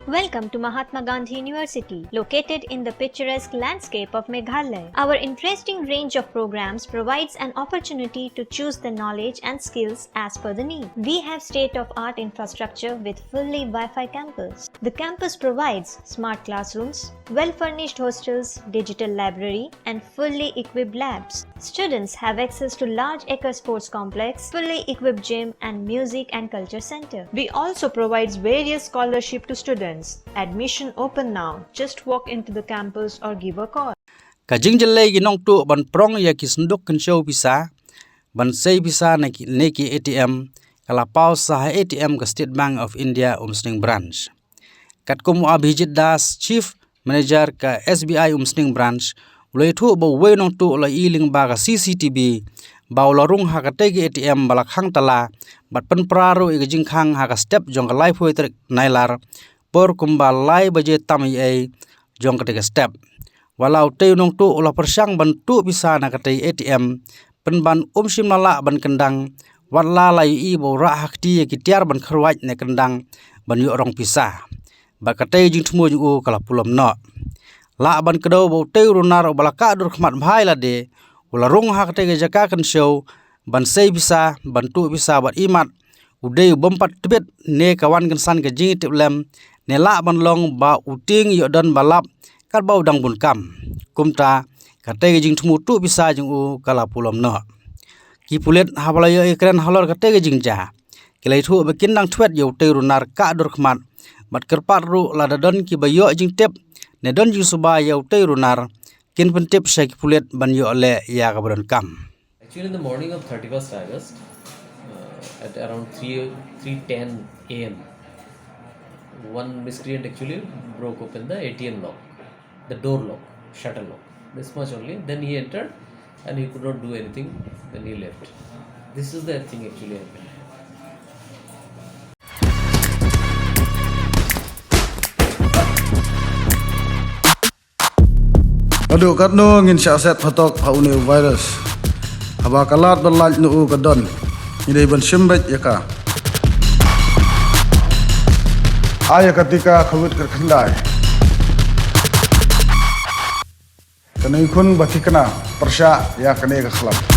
Welcome to Mahatma Gandhi University, located in the picturesque landscape of Meghalaya. Our interesting range of programs provides an opportunity to choose the knowledge and skills as per the need. We have state-of-art infrastructure with fully Wi-Fi campus. The campus provides smart classrooms, well-furnished hostels, digital library, and fully equipped labs. Students have access to large acre sports complex, fully equipped gym, and music and culture center. We also provides various scholarship to students. Admission open now. Just walk into the campus or give a call. Kajing jelai ginong tu ban prong ya kisenduk kenshow bisa ban sei bisa neki ATM kalapau sah ATM ke State Bank of India Umsning branch. Katkum Abhijit Das Chief Manager ke SBI Umsning branch ulai thu bo we nong tu ulai iling ba ka CCTV ba ularung ha ka tegi ATM balakhang tala bat pen praru i jing khang ha ka step jong ka life way nailar por kumbal lai baje tamai ai jong ka step walau teu nong tu ulah persang ban tu bisa na ka ATM pen ban sim nala ban kendang wala lai i bo ra hakti ki tiar ban khruaj ne kendang ban yo rong pisah ba ka jing thmu jing u kala pulam no la ban kedo bo teu runar balaka dur khmat bhai la de ulah rong ha ka jaka kan show ban sei bisa ban tu bisa bat imat udai bompat tibet ne kawan kan san ka jing tip lem ne la ban long ba uting yo don balap kat bau dang bun kam kumta ka jing thmu tu bisa jing u kala pulam no ki pulet habala yo ekran halor ka jing ja kilai thu bekin dang thwet yo teu runar ka dur khmat bat kerpat ru la don ki ba yo jing tip ne don jing suba yo teu runar kin pen tip sai ki pulet ban yo le ya ka bon kam. Actually, in the morning of 31st August, at around 3:10 a.m., one miscreant actually broke open the ATM lock, the door lock, shutter lock. This much only. Then he entered, and he could not do anything. Then he left. This is the thing actually happened. Aduh kat no ngin syaset patok paune virus. Aba kalat berlaj nu kadon. Ini ban simbet ya ka. Aya ketika khawit kerkendai. Kena ikun bati kena persya ya kena ke khlap.